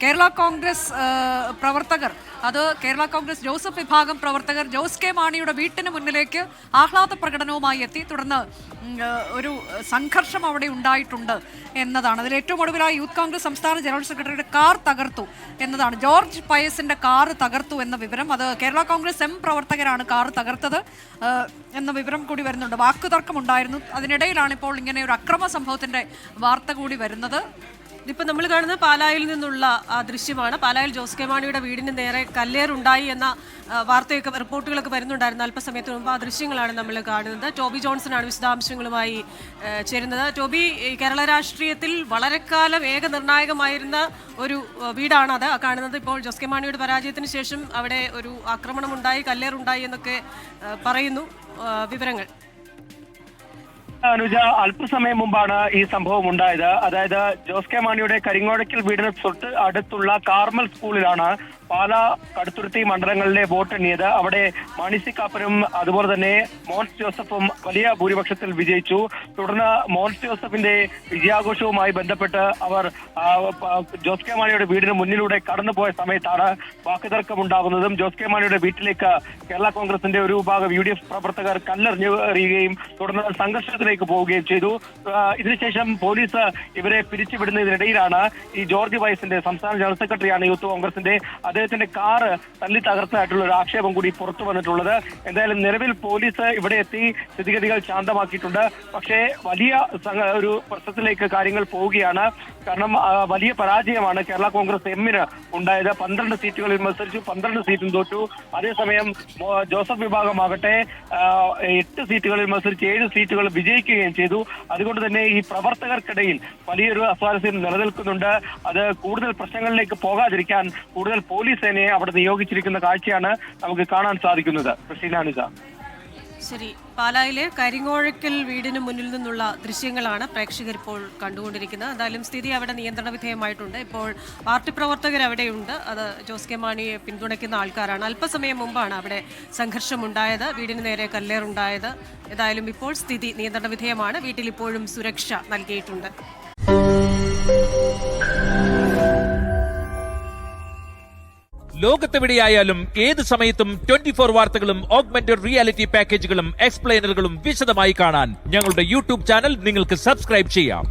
കേരള കോൺഗ്രസ് പ്രവർത്തകർ, അത് കേരള കോൺഗ്രസ് ജോസഫ് വിഭാഗം പ്രവർത്തകർ ജോസ് കെ മാണിയുടെ വീട്ടിന് മുന്നിലേക്ക് ആഹ്ലാദ പ്രകടനവുമായി എത്തി. തുടർന്ന് ഒരു സംഘർഷം അവിടെ ഉണ്ടായിട്ടുണ്ട് എന്നതാണ്. അതിൽ ഏറ്റവും ഒടുവിലായി യൂത്ത് കോൺഗ്രസ് സംസ്ഥാന ജനറൽ സെക്രട്ടറിയുടെ കാർ തകർത്തു എന്നതാണ്. ജോർജ് പയസിന്റെ കാർ തകർത്തു എന്ന വിവരം. അത് കേരള കോൺഗ്രസ് എം പ്രവർത്തകരാണ് കാർ തകർത്തത് എന്ന വിവരം കൂടി വരുന്നുണ്ട്. വാക്കുതർക്കം ഉണ്ടായിരുന്നു. അതിനിടയിലാണ് ഇപ്പോൾ ഇങ്ങനെ ഒരു അക്രമ സംഭവത്തിന്റെ വാർത്ത കൂടി വരുന്നത്. ഇതിപ്പോൾ നമ്മൾ കാണുന്നത് പാലായിൽ നിന്നുള്ള ദൃശ്യമാണ്. പാലായിൽ ജോസ് കെ മാണിയുടെ വീടിന് നേരെ കല്ലേറുണ്ടായി എന്ന വാർത്തയൊക്കെ റിപ്പോർട്ടുകളൊക്കെ വരുന്നുണ്ടായിരുന്നു അല്പസമയത്തിന് മുമ്പ്. ആ ദൃശ്യങ്ങളാണ് നമ്മൾ കാണുന്നത്. ടോബി ജോൺസണാണ് വിശദാംശങ്ങളുമായി ചേരുന്നത്. ടോബി, കേരള രാഷ്ട്രീയത്തിൽ വളരെ കാലം നിർണായകമായിരുന്ന ഒരു വീടാണ് അത് കാണുന്നത്. ഇപ്പോൾ ജോസ് കെ മാണിയുടെ പരാജയത്തിന് ശേഷം അവിടെ ഒരു ആക്രമണമുണ്ടായി, കല്ലേറുണ്ടായി എന്നൊക്കെ പറയുന്നു. വിവരങ്ങൾ അനുജ, അല്പസമയം മുമ്പാണ് ഈ സംഭവം ഉണ്ടായത്. അതായത് ജോസ് കെ മാണിയുടെ കരിങ്ങോഴക്കൽ വീടിന് തൊട്ട് അടുത്തുള്ള കാർമൽ സ്കൂളിലാണ് പാലാ കടുത്തുരുത്തി മണ്ഡലങ്ങളിലെ വോട്ടെണ്ണിയത്. അവിടെ മാണി സി കാപ്പനും അതുപോലെ തന്നെ മോൻസ് ജോസഫും വലിയ ഭൂരിപക്ഷത്തിൽ വിജയിച്ചു. തുടർന്ന് മോൻസ് ജോസഫിന്റെ വിജയാഘോഷവുമായി ബന്ധപ്പെട്ട് അവർ ജോസ് കെ മാണിയുടെ വീടിന് മുന്നിലൂടെ കടന്നുപോയ സമയത്താണ് വാക്കുതർക്കമുണ്ടാകുന്നതും. ജോസ് കെ മാണിയുടെ വീട്ടിലേക്ക് കേരള കോൺഗ്രസിന്റെ ഒരു വിഭാഗം UDF പ്രവർത്തകർ കല്ലെറിയുകയും തുടർന്ന് സംഘർഷത്തിലേക്ക് പോവുകയും ചെയ്തു. ഇതിനുശേഷം പോലീസ് ഇവരെ പിരിച്ചുവിടുന്നതിനിടയിലാണ് ഈ ജോർജ് വൈസിന്റെ സംസ്ഥാന ജനറൽ സെക്രട്ടറിയാണ് യൂത്ത് കോൺഗ്രസിന്റെ, അദ്ദേഹത്തിന്റെ കാറ് തല്ലി തകർത്തതായിട്ടുള്ള ഒരു ആക്ഷേപം കൂടി പുറത്തു വന്നിട്ടുള്ളത്. എന്തായാലും നിലവിൽ പോലീസ് ഇവിടെ എത്തി സ്ഥിതിഗതികൾ ശാന്തമാക്കിയിട്ടുണ്ട്. പക്ഷേ വലിയ ഒരു പ്രശ്നത്തിലേക്ക് കാര്യങ്ങൾ പോവുകയാണ്. കാരണം വലിയ പരാജയമാണ് കേരള കോൺഗ്രസ് എമ്മിന് ഉണ്ടായത്. 12 സീറ്റുകളിൽ മത്സരിച്ചു, 12 സീറ്റും തോറ്റു. അതേസമയം ജോസഫ് വിഭാഗമാകട്ടെ 8 സീറ്റുകളിൽ മത്സരിച്ച് 7 സീറ്റുകൾ വിജയിക്കുകയും ചെയ്തു. അതുകൊണ്ട് തന്നെ ഈ പ്രവർത്തകർക്കിടയിൽ വലിയൊരു അസ്വാരസ്യം നിലനിൽക്കുന്നുണ്ട്. അത് കൂടുതൽ പ്രശ്നങ്ങളിലേക്ക് പോകാതിരിക്കാൻ കൂടുതൽ പോലീസ് സേനയെ അവിടെ നിയോഗിച്ചിരിക്കുന്ന കാഴ്ചയാണ് നമുക്ക് കാണാൻ സാധിക്കുന്നത്. ക്രിസ്റ്റീനാനിസ. ശരി, പാലായിലെ കരിങ്ങോഴക്കൽ വീടിന് മുന്നിൽ നിന്നുള്ള ദൃശ്യങ്ങളാണ് പ്രേക്ഷകർ ഇപ്പോൾ കണ്ടുകൊണ്ടിരിക്കുന്നത്. എന്തായാലും സ്ഥിതി അവിടെ നിയന്ത്രണ വിധേയമായിട്ടുണ്ട്. ഇപ്പോൾ പാർട്ടി പ്രവർത്തകർ അവിടെയുണ്ട്. അത് ജോസ് കെ മാണിയെ പിന്തുണയ്ക്കുന്ന ആൾക്കാരാണ്. അല്പസമയം മുമ്പാണ് അവിടെ സംഘർഷമുണ്ടായത്, വീടിന് നേരെ കല്ലേറുണ്ടായത്. ഏതായാലും ഇപ്പോൾ സ്ഥിതി നിയന്ത്രണ വിധേയമാണ്. വീട്ടിൽ ഇപ്പോഴും സുരക്ഷ നൽകിയിട്ടുണ്ട്. ലോകത്തെവിടെയായാലും ഏത് സമയത്തും 24 വാർത്തകളും ഓഗ്മെന്റഡ് റിയാലിറ്റി പാക്കേജുകളും എക്സ്പ്ലെയിനറുകളും വിശദമായി കാണാൻ ഞങ്ങളുടെ യൂട്യൂബ് ചാനൽ നിങ്ങൾക്ക് സബ്സ്ക്രൈബ് ചെയ്യാം.